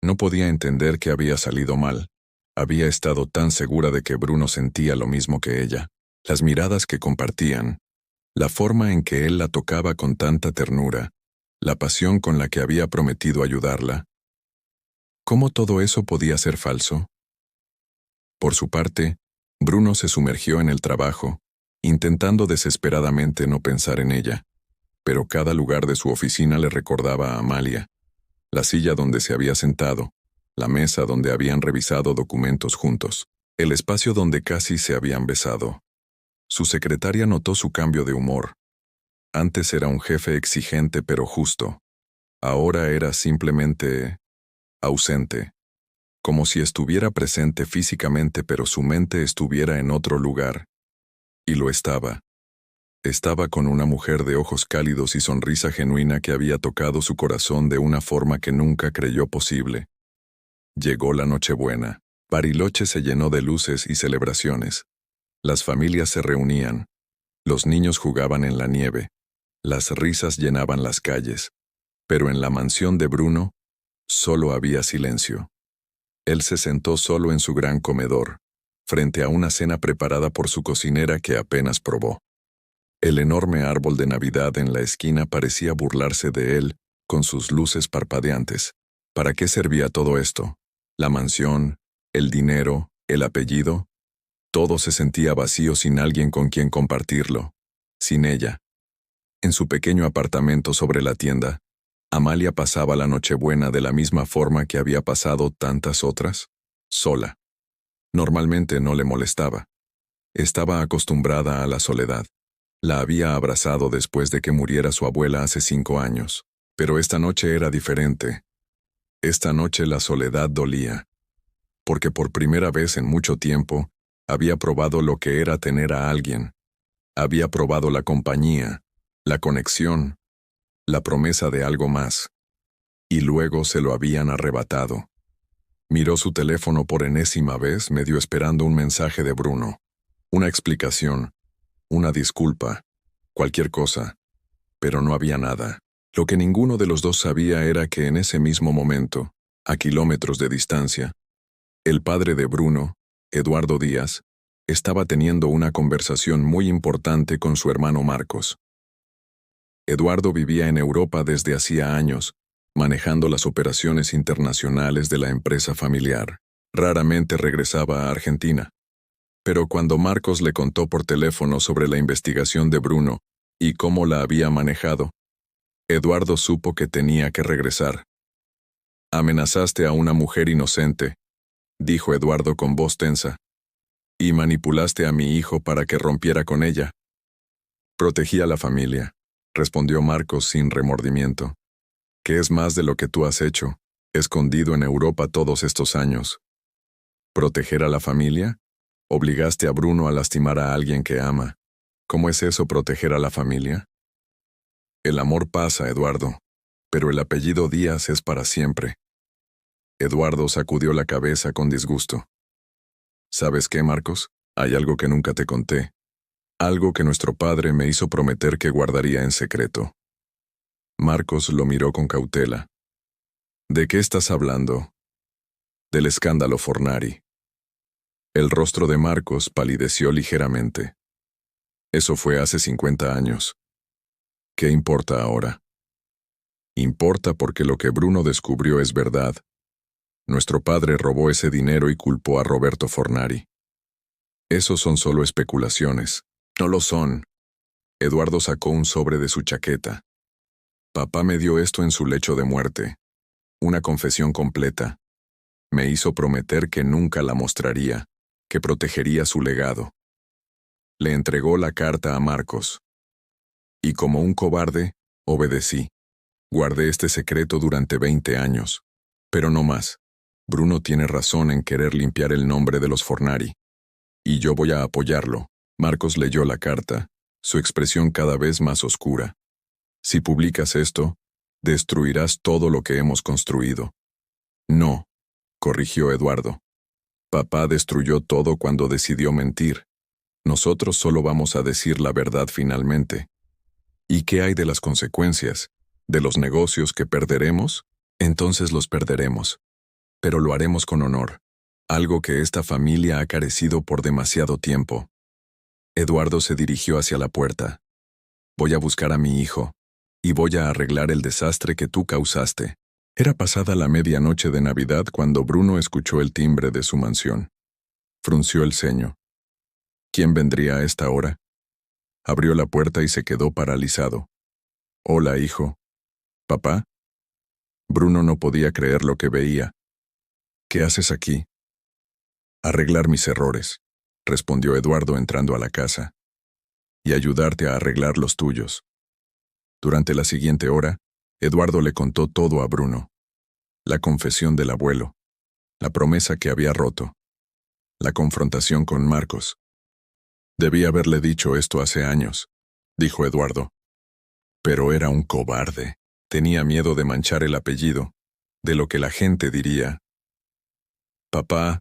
No podía entender que había salido mal. Había estado tan segura de que Bruno sentía lo mismo que ella. Las miradas que compartían, la forma en que él la tocaba con tanta ternura, la pasión con la que había prometido ayudarla. ¿Cómo todo eso podía ser falso? Por su parte, Bruno se sumergió en el trabajo, intentando desesperadamente no pensar en ella, pero cada lugar de su oficina le recordaba a Amalia. La silla donde se había sentado, la mesa donde habían revisado documentos juntos, el espacio donde casi se habían besado. Su secretaria notó su cambio de humor. Antes era un jefe exigente pero justo. Ahora era simplemente ausente, como si estuviera presente físicamente pero su mente estuviera en otro lugar. Y lo estaba. Estaba con una mujer de ojos cálidos y sonrisa genuina que había tocado su corazón de una forma que nunca creyó posible. Llegó la Nochebuena. Bariloche se llenó de luces y celebraciones. Las familias se reunían. Los niños jugaban en la nieve. Las risas llenaban las calles. Pero en la mansión de Bruno, Solo había silencio. Él se sentó solo en su gran comedor, frente a una cena preparada por su cocinera que apenas probó. El enorme árbol de Navidad en la esquina parecía burlarse de él, con sus luces parpadeantes. ¿Para qué servía todo esto? La mansión, el dinero, el apellido. Todo se sentía vacío sin alguien con quien compartirlo. Sin ella. En su pequeño apartamento sobre la tienda, Amalia pasaba la Nochebuena de la misma forma que había pasado tantas otras, sola. Normalmente no le molestaba. Estaba acostumbrada a la soledad. La había abrazado después de que muriera su abuela hace 5 años. Pero esta noche era diferente. Esta noche la soledad dolía. Porque por primera vez en mucho tiempo, había probado lo que era tener a alguien. Había probado la compañía, la conexión, la promesa de algo más. Y luego se lo habían arrebatado. Miró su teléfono por enésima vez, medio esperando un mensaje de Bruno. Una explicación, una disculpa, cualquier cosa. Pero no había nada. Lo que ninguno de los dos sabía era que en ese mismo momento, a kilómetros de distancia, el padre de Bruno, Eduardo Díaz, estaba teniendo una conversación muy importante con su hermano Marcos. Eduardo vivía en Europa desde hacía años, manejando las operaciones internacionales de la empresa familiar. Raramente regresaba a Argentina. Pero cuando Marcos le contó por teléfono sobre la investigación de Bruno y cómo la había manejado, Eduardo supo que tenía que regresar. «Amenazaste a una mujer inocente», dijo Eduardo con voz tensa. «Y manipulaste a mi hijo para que rompiera con ella». «Protegí a la familia», respondió Marcos sin remordimiento. «¿Qué es más de lo que tú has hecho, escondido en Europa todos estos años?» «¿Proteger a la familia? Obligaste a Bruno a lastimar a alguien que ama. ¿Cómo es eso proteger a la familia?» «El amor pasa, Eduardo, pero el apellido Díaz es para siempre». Eduardo sacudió la cabeza con disgusto. «¿Sabes qué, Marcos? Hay algo que nunca te conté. Algo que nuestro padre me hizo prometer que guardaría en secreto». Marcos lo miró con cautela. «¿De qué estás hablando?» «Del escándalo Fornari». El rostro de Marcos palideció ligeramente. «Eso fue hace 50 años. ¿Qué importa ahora?» «Importa porque lo que Bruno descubrió es verdad. Nuestro padre robó ese dinero y culpó a Roberto Fornari. Esos son solo especulaciones». «No lo son». Eduardo sacó un sobre de su chaqueta. «Papá me dio esto en su lecho de muerte. Una confesión completa. Me hizo prometer que nunca la mostraría, que protegería su legado». Le entregó la carta a Marcos. Y como un cobarde, obedecí. Guardé este secreto durante 20 años. Pero no más. Bruno tiene razón en querer limpiar el nombre de los Fornari. Y yo voy a apoyarlo. Marcos leyó la carta, su expresión cada vez más oscura. «Si publicas esto, destruirás todo lo que hemos construido». «No», corrigió Eduardo. «Papá destruyó todo cuando decidió mentir. Nosotros solo vamos a decir la verdad finalmente». «¿Y qué hay de las consecuencias? ¿De los negocios que perderemos? Entonces los perderemos. Pero lo haremos con honor, algo que esta familia ha carecido por demasiado tiempo». Eduardo se dirigió hacia la puerta. «Voy a buscar a mi hijo, y voy a arreglar el desastre que tú causaste». Era pasada la medianoche de Navidad cuando Bruno escuchó el timbre de su mansión. Frunció el ceño. ¿Quién vendría a esta hora? Abrió la puerta y se quedó paralizado. «Hola, hijo». «¿Papá?» Bruno no podía creer lo que veía. «¿Qué haces aquí?» «Arreglar mis errores», respondió Eduardo entrando a la casa. «Y ayudarte a arreglar los tuyos». Durante la siguiente hora, Eduardo le contó todo a Bruno. La confesión del abuelo, la promesa que había roto, la confrontación con Marcos. «Debí haberle dicho esto hace años», dijo Eduardo. «Pero era un cobarde. Tenía miedo de manchar el apellido, de lo que la gente diría». «Papá».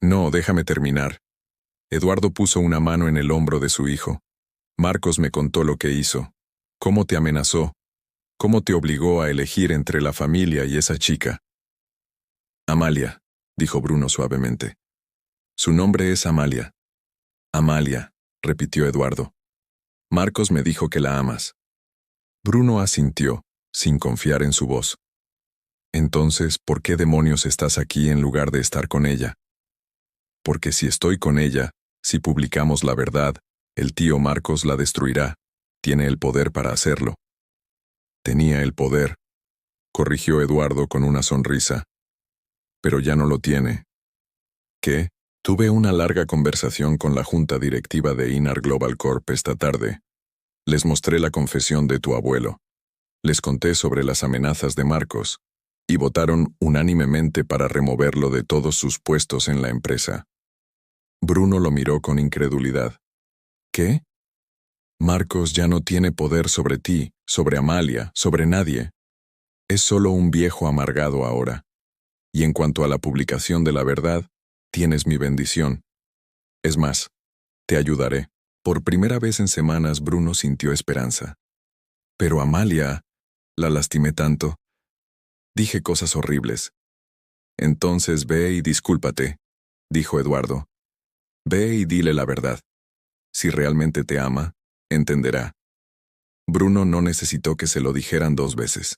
«No, déjame terminar». Eduardo puso una mano en el hombro de su hijo. «Marcos me contó lo que hizo. Cómo te amenazó. ¿Cómo te obligó a elegir entre la familia y esa chica? Amalia, dijo Bruno suavemente. Su nombre es Amalia. Amalia, repitió Eduardo. Marcos me dijo que la amas. Bruno asintió, sin confiar en su voz. Entonces, ¿por qué demonios estás aquí en lugar de estar con ella? Porque si estoy con ella, si publicamos la verdad, el tío Marcos la destruirá. Tiene el poder para hacerlo. Tenía el poder, corrigió Eduardo con una sonrisa. Pero ya no lo tiene. ¿Qué? Tuve una larga conversación con la junta directiva de Inar Global Corp esta tarde. Les mostré la confesión de tu abuelo. Les conté sobre las amenazas de Marcos, y votaron unánimemente para removerlo de todos sus puestos en la empresa. Bruno lo miró con incredulidad. ¿Qué? Marcos ya no tiene poder sobre ti, sobre Amalia, sobre nadie. Es solo un viejo amargado ahora. Y en cuanto a la publicación de la verdad, tienes mi bendición. Es más, te ayudaré. Por primera vez en semanas Bruno sintió esperanza. Pero Amalia, la lastimé tanto. Dije cosas horribles. Entonces ve y discúlpate, dijo Eduardo. Ve y dile la verdad. Si realmente te ama, entenderá. Bruno no necesitó que se lo dijeran 2 veces.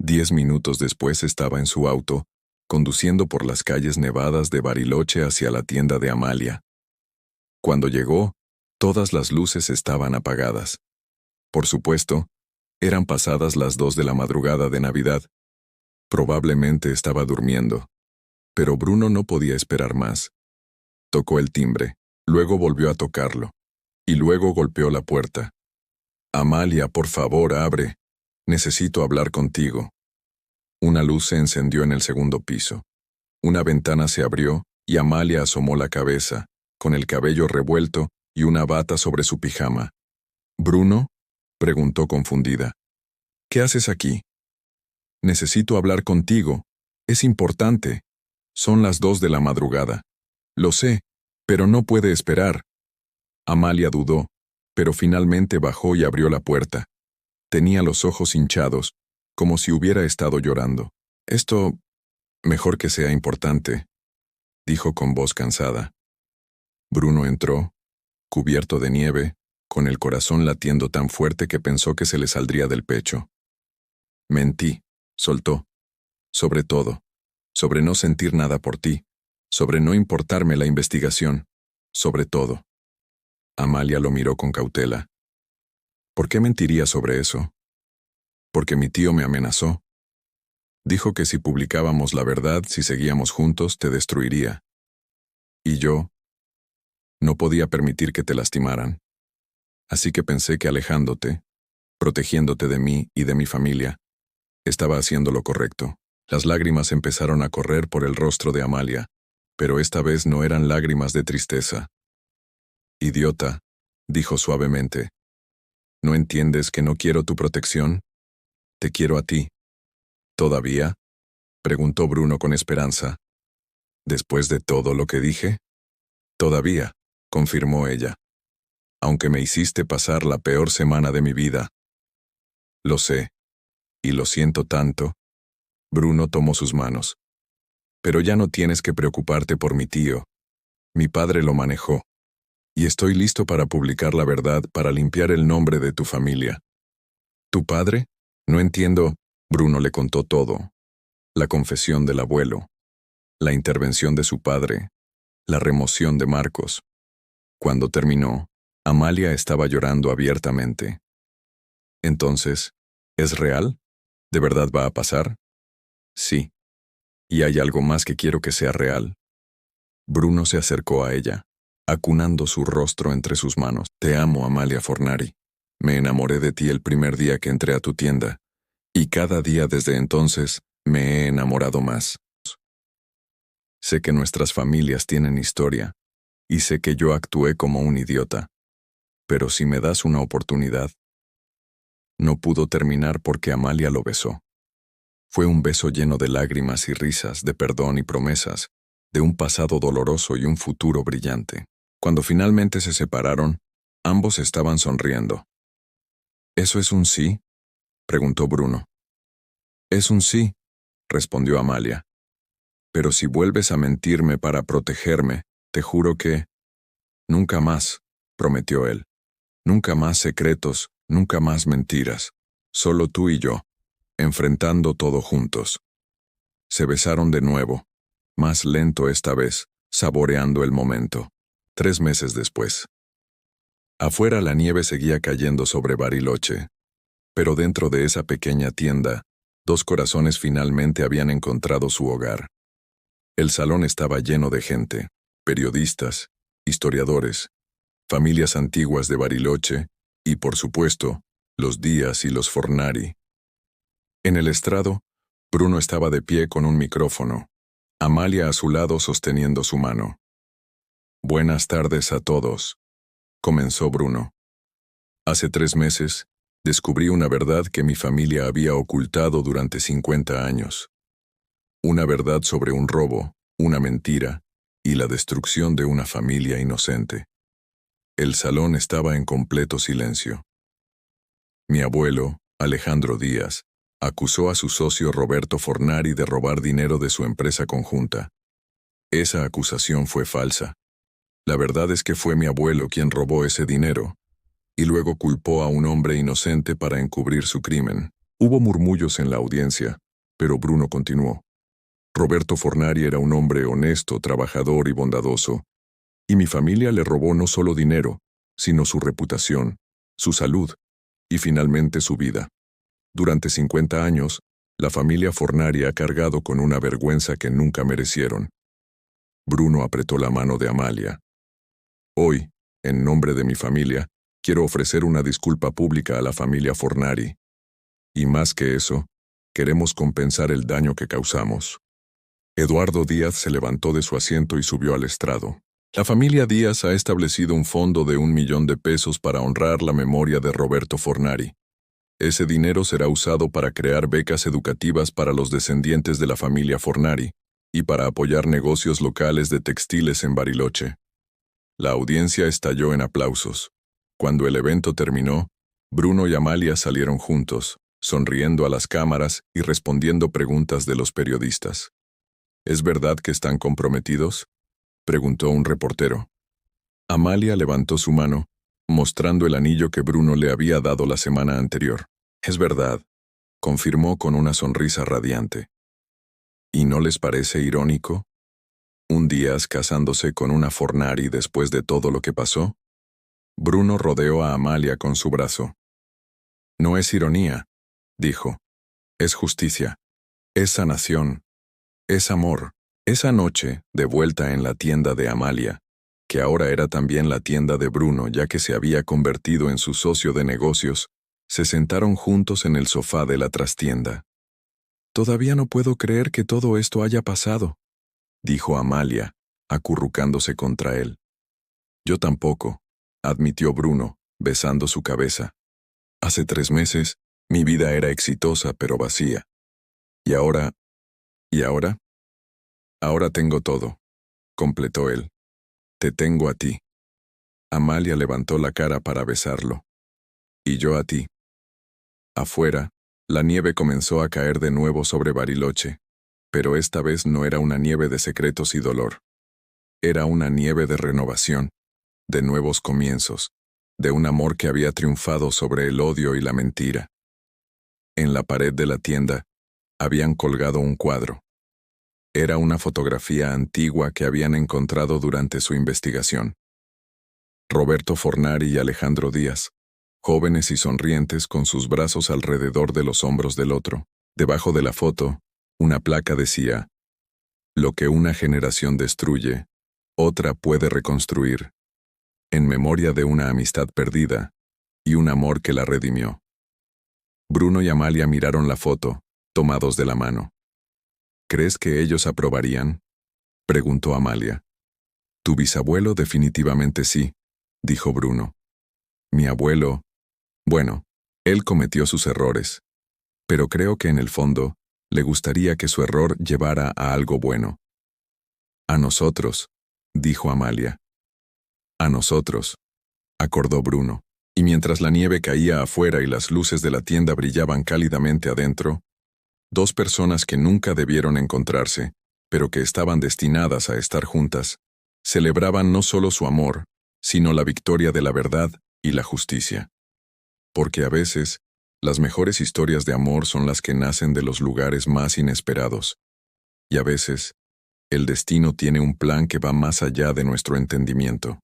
10 minutos después estaba en su auto, conduciendo por las calles nevadas de Bariloche hacia la tienda de Amalia. Cuando llegó, todas las luces estaban apagadas. Por supuesto, eran pasadas las 2 de la madrugada de Navidad. Probablemente estaba durmiendo. Pero Bruno no podía esperar más. Tocó el timbre, luego volvió a tocarlo, y luego golpeó la puerta. Amalia, por favor, abre. Necesito hablar contigo. Una luz se encendió en el segundo piso. Una ventana se abrió y Amalia asomó la cabeza, con el cabello revuelto y una bata sobre su pijama. ¿Bruno? Preguntó confundida. ¿Qué haces aquí? Necesito hablar contigo. Es importante. Son las 2 de la madrugada. Lo sé, pero no puede esperar. Amalia dudó, pero finalmente bajó y abrió la puerta. Tenía los ojos hinchados, como si hubiera estado llorando. Esto, mejor que sea importante, dijo con voz cansada. Bruno entró, cubierto de nieve, con el corazón latiendo tan fuerte que pensó que se le saldría del pecho. Mentí, soltó. Sobre todo, sobre no sentir nada por ti, sobre no importarme la investigación, sobre todo. Amalia lo miró con cautela. ¿Por qué mentiría sobre eso? Porque mi tío me amenazó. Dijo que si publicábamos la verdad, si seguíamos juntos, te destruiría. Y yo no podía permitir que te lastimaran. Así que pensé que alejándote, protegiéndote de mí y de mi familia, estaba haciendo lo correcto. Las lágrimas empezaron a correr por el rostro de Amalia, pero esta vez no eran lágrimas de tristeza. Idiota, dijo suavemente. ¿No entiendes que no quiero tu protección? Te quiero a ti. ¿Todavía? Preguntó Bruno con esperanza. ¿Después de todo lo que dije? Todavía, confirmó ella. Aunque me hiciste pasar la peor semana de mi vida. Lo sé, y lo siento tanto. Bruno tomó sus manos. Pero ya no tienes que preocuparte por mi tío. Mi padre lo manejó. Y estoy listo para publicar la verdad para limpiar el nombre de tu familia. ¿Tu padre? No entiendo. Bruno le contó todo. La confesión del abuelo. La intervención de su padre. La remoción de Marcos. Cuando terminó, Amalia estaba llorando abiertamente. Entonces, ¿es real? ¿De verdad va a pasar? Sí. Y hay algo más que quiero que sea real. Bruno se acercó a ella, acunando su rostro entre sus manos. Te amo, Amalia Fornari. Me enamoré de ti el primer día que entré a tu tienda, y cada día desde entonces me he enamorado más. Sé que nuestras familias tienen historia, y sé que yo actué como un idiota. Pero si me das una oportunidad. No pudo terminar porque Amalia lo besó. Fue un beso lleno de lágrimas y risas, de perdón y promesas, de un pasado doloroso y un futuro brillante. Cuando finalmente se separaron, ambos estaban sonriendo. ¿Eso es un sí? preguntó Bruno. Es un sí, respondió Amalia. Pero si vuelves a mentirme para protegerme, te juro que... Nunca más, prometió él. Nunca más secretos, nunca más mentiras. Solo tú y yo, enfrentando todo juntos. Se besaron de nuevo, más lento esta vez, saboreando el momento. 3 meses después. Afuera la nieve seguía cayendo sobre Bariloche, pero dentro de esa pequeña tienda, 2 corazones finalmente habían encontrado su hogar. El salón estaba lleno de gente, periodistas, historiadores, familias antiguas de Bariloche y, por supuesto, los Díaz y los Fornari. En el estrado, Bruno estaba de pie con un micrófono, Amalia a su lado sosteniendo su mano. Buenas tardes a todos, comenzó Bruno. Hace 3 meses, descubrí una verdad que mi familia había ocultado durante 50 años. Una verdad sobre un robo, una mentira y la destrucción de una familia inocente. El salón estaba en completo silencio. Mi abuelo, Alejandro Díaz, acusó a su socio Roberto Fornari de robar dinero de su empresa conjunta. Esa acusación fue falsa. La verdad es que fue mi abuelo quien robó ese dinero, y luego culpó a un hombre inocente para encubrir su crimen. Hubo murmullos en la audiencia, pero Bruno continuó. Roberto Fornari era un hombre honesto, trabajador y bondadoso, y mi familia le robó no solo dinero, sino su reputación, su salud y finalmente su vida. Durante 50 años, la familia Fornari ha cargado con una vergüenza que nunca merecieron. Bruno apretó la mano de Amalia. Hoy, en nombre de mi familia, quiero ofrecer una disculpa pública a la familia Fornari. Y más que eso, queremos compensar el daño que causamos. Eduardo Díaz se levantó de su asiento y subió al estrado. La familia Díaz ha establecido un fondo de 1.000.000 de pesos para honrar la memoria de Roberto Fornari. Ese dinero será usado para crear becas educativas para los descendientes de la familia Fornari y para apoyar negocios locales de textiles en Bariloche. La audiencia estalló en aplausos. Cuando el evento terminó, Bruno y Amalia salieron juntos, sonriendo a las cámaras y respondiendo preguntas de los periodistas. ¿Es verdad que están comprometidos?, preguntó un reportero. Amalia levantó su mano, mostrando el anillo que Bruno le había dado la semana anterior. Es verdad, confirmó con una sonrisa radiante. ¿Y no les parece irónico? ¿Un Díaz casándose con una Fornari después de todo lo que pasó? Bruno rodeó a Amalia con su brazo. No es ironía, dijo. Es justicia. Es sanación. Es amor. Esa noche, de vuelta en la tienda de Amalia, que ahora era también la tienda de Bruno ya que se había convertido en su socio de negocios, se sentaron juntos en el sofá de la trastienda. Todavía no puedo creer que todo esto haya pasado, dijo Amalia, acurrucándose contra él. Yo tampoco, admitió Bruno, besando su cabeza. Hace 3 meses, mi vida era exitosa pero vacía. ¿Y ahora? ¿Y ahora? Ahora tengo todo, completó él. Te tengo a ti. Amalia levantó la cara para besarlo. Y yo a ti. Afuera, la nieve comenzó a caer de nuevo sobre Bariloche, pero esta vez no era una nieve de secretos y dolor. Era una nieve de renovación, de nuevos comienzos, de un amor que había triunfado sobre el odio y la mentira. En la pared de la tienda, habían colgado un cuadro. Era una fotografía antigua que habían encontrado durante su investigación. Roberto Fornari y Alejandro Díaz, jóvenes y sonrientes con sus brazos alrededor de los hombros del otro. Debajo de la foto, una placa decía: lo que una generación destruye, otra puede reconstruir, en memoria de una amistad perdida y un amor que la redimió. Bruno y Amalia miraron la foto, tomados de la mano. ¿Crees que ellos aprobarían?, preguntó Amalia. Tu bisabuelo definitivamente sí, dijo Bruno. Mi abuelo, bueno, él cometió sus errores, pero creo que en el fondo le gustaría que su error llevara a algo bueno. A nosotros, dijo Amalia. A nosotros, acordó Bruno. Y mientras la nieve caía afuera y las luces de la tienda brillaban cálidamente adentro, dos personas que nunca debieron encontrarse, pero que estaban destinadas a estar juntas, celebraban no solo su amor, sino la victoria de la verdad y la justicia. Porque a veces, las mejores historias de amor son las que nacen de los lugares más inesperados. Y a veces, el destino tiene un plan que va más allá de nuestro entendimiento.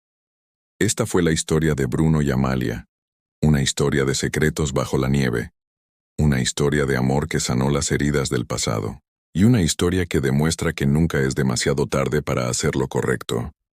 Esta fue la historia de Bruno y Amalia, una historia de secretos bajo la nieve, una historia de amor que sanó las heridas del pasado, y una historia que demuestra que nunca es demasiado tarde para hacer lo correcto.